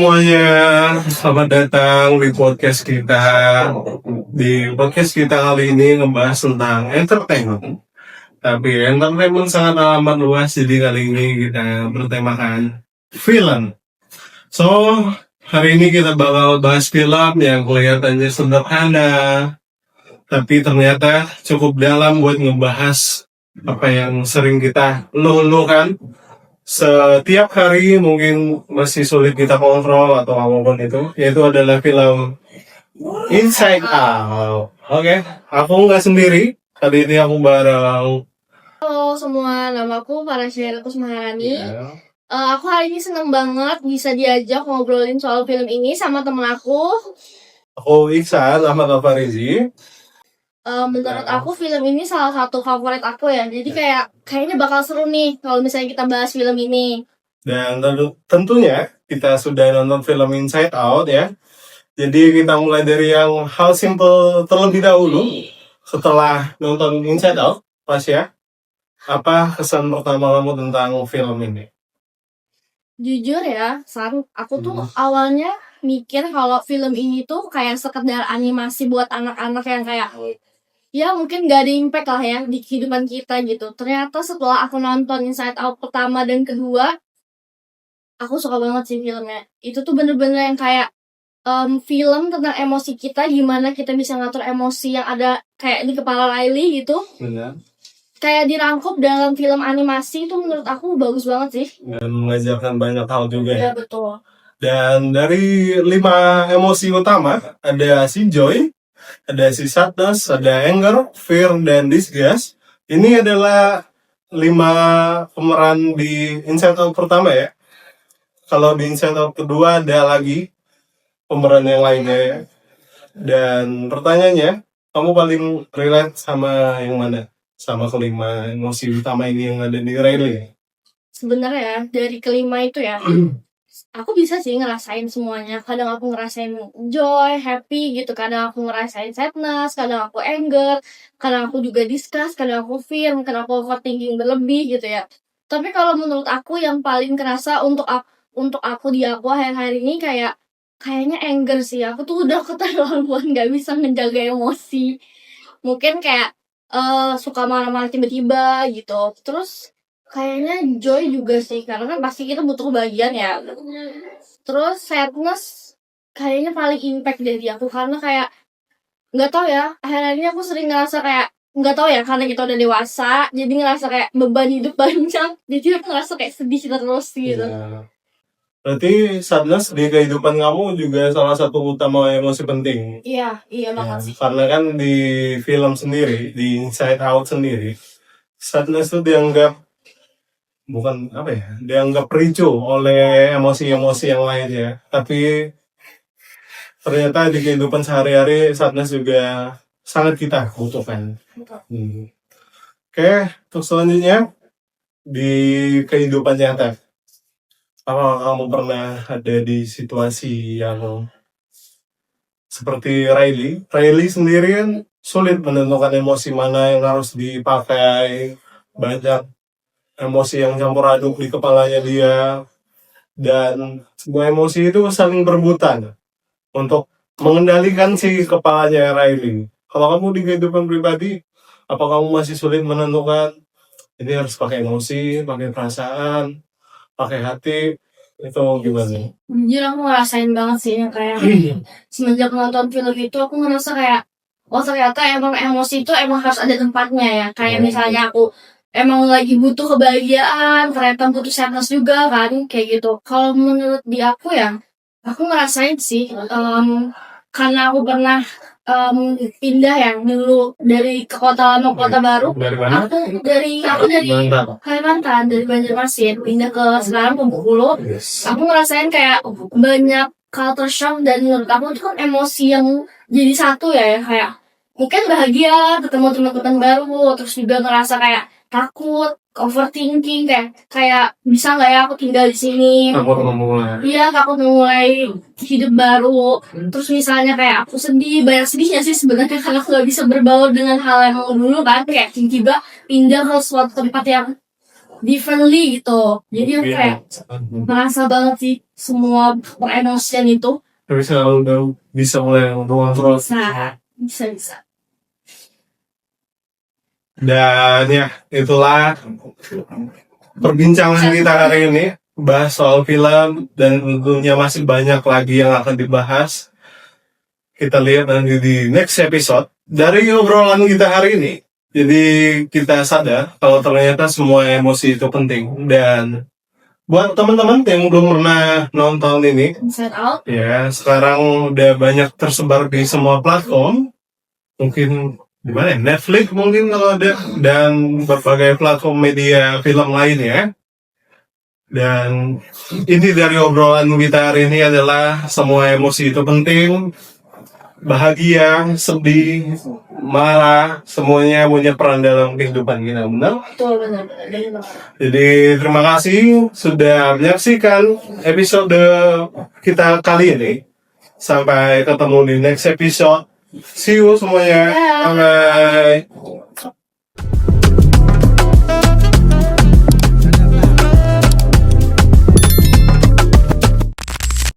semuanya, selamat datang di podcast kita. Di podcast kita kali ini ngebahas tentang entertainment. Tapi entertainment sangat amat luas, jadi kali ini kita bertemakan film. So, hari ini kita bakal bahas film yang kelihatannya sederhana, tapi ternyata cukup dalam buat ngebahas apa yang sering kita luluhkan setiap hari, mungkin masih sulit kita kontrol atau apapun itu, yaitu adalah film Inside Out. Oke, aku nggak sendiri, kali ini aku bareng. Halo semua, namaku Farasya Kusmaharani. Aku hari ini seneng banget bisa diajak ngobrolin soal film ini sama temen aku. Aku Iksan sama Kak Farizi. Menurut aku film ini salah satu favorit aku ya. Jadi kayaknya bakal seru nih kalau misalnya kita bahas film ini. Dan tentunya kita sudah nonton film Inside Out ya. Jadi kita mulai dari yang hal simple terlebih dahulu. Setelah nonton Inside Out, pas ya, apa kesan pertama kamu tentang film ini? Jujur ya, San, aku tuh awalnya mikir kalau film ini tuh kayak sekedar animasi buat anak-anak yang kayak ya mungkin gak ada impact lah ya di kehidupan kita gitu. Ternyata setelah aku nonton Inside Out pertama dan kedua, aku suka banget sih filmnya. Itu tuh bener-bener yang kayak film tentang emosi kita, gimana kita bisa ngatur emosi yang ada kayak di kepala Riley gitu. Benar. Kayak dirangkup dalam film animasi itu menurut aku bagus banget sih. Dan mengajarkan banyak hal juga ya. Iya betul. Dan dari 5 emosi utama, ada si joy, ada si sadness, ada anger, fear, dan disgust. Ini adalah 5 pemeran di Inside Out pertama ya. Kalau di Inside Out kedua ada lagi pemeran yang lainnya ya. Dan pertanyaannya, kamu paling relate sama yang mana? Sama kelima emosi utama ini yang ada di Riley? Sebenarnya dari kelima itu ya, aku bisa sih ngerasain semuanya. Kadang aku ngerasain joy, happy gitu. Kadang aku ngerasain sadness, kadang aku anger, kadang aku juga disgust, kadang aku fear, kadang aku overthinking berlebih gitu ya. Tapi kalau menurut aku yang paling kerasa untuk aku di aku akhir-akhir ini kayaknya anger sih. Aku tuh udah keterlaluan gak bisa menjaga emosi. Mungkin kayak suka marah-marah tiba-tiba gitu. Terus kayaknya joy juga sih, karena kan pasti kita butuh kebahagiaan ya. Terus sadness kayaknya paling impact dari aku, karena kayak nggak tahu ya, akhir-akhir ini aku sering ngerasa kayak nggak tahu ya, karena kita udah dewasa jadi ngerasa kayak beban hidup banyak, jadi aku ngerasa kayak sedih terus gitu. Ya. Berarti sadness di kehidupan kamu juga salah satu utama emosi penting. Iya banget sih. Karena kan di film sendiri, di Inside Out sendiri, sadness itu dianggap bukan apa ya, dianggap ricu oleh emosi-emosi yang lain ya. Tapi ternyata di kehidupan sehari-hari sadness juga sangat kita butuhkan. Oke, untuk selanjutnya di kehidupan nyata, apakah kamu pernah ada di situasi yang seperti Riley? Riley sendiri kan sulit menentukan emosi mana yang harus dipakai, banyak emosi yang campur aduk di kepalanya dia, dan semua emosi itu saling berebutan untuk mengendalikan si kepalanya Riley. Kalau kamu di kehidupan pribadi, apa kamu masih sulit menentukan ini harus pakai emosi, pakai perasaan, pakai hati, itu gimana? Jujur aku ngerasain banget sih yang kayak semenjak nonton film itu aku ngerasa kayak ternyata emang emosi itu emang harus ada tempatnya ya. Kayak misalnya aku emang lagi butuh kebahagiaan, ternyata butuh sadness juga kan, kayak gitu. Kalau menurut di aku ya, aku ngerasain sih karena aku pernah pindah ya dulu dari kota lama ke kota baru. Dari mana? Aku dari Kalimantan, dari Banjarmasin pindah ke sekarang ke Bengkulu. Aku ngerasain kayak banyak culture shock, dan menurut aku itu kan emosi yang jadi satu ya, kayak mungkin bahagia ketemu teman-teman baru, terus juga ngerasa kayak takut, overthinking, kayak bisa nggak ya aku tinggal di sini. Takut memulai. Iya, takut memulai hidup baru. Terus misalnya kayak aku sedih, banyak sedihnya sih sebenarnya karena aku nggak bisa berbaur dengan hal yang dulu kan, kayak tiba-tiba pindah ke suatu tempat yang differently gitu. Jadi aku Iya. kayak merasa banget sih semua peremosian itu. Tapi sekarang udah bisa mulai ngobrol. Bisa. Dan ya, itulah perbincangan kita hari ini. Bahas soal film dan tentunya masih banyak lagi yang akan dibahas. Kita lihat nanti di next episode. Dari obrolan kita hari ini, jadi kita sadar kalau ternyata semua emosi itu penting. Dan buat teman-teman yang belum pernah nonton ini, Inside Out. ya sekarang udah banyak tersebar di semua platform. Mungkin di mana ya? Netflix mungkin kalau ada, dan berbagai platform media film lainnya. Dan inti dari obrolan kita hari ini adalah semua emosi itu penting. Bahagia, sedih, marah, semuanya punya peran dalam kehidupan kita, benar? Betul, benar. Jadi terima kasih sudah menyaksikan episode kita kali ini. Sampai ketemu di next episode. See you semuanya. Yeah. Bye.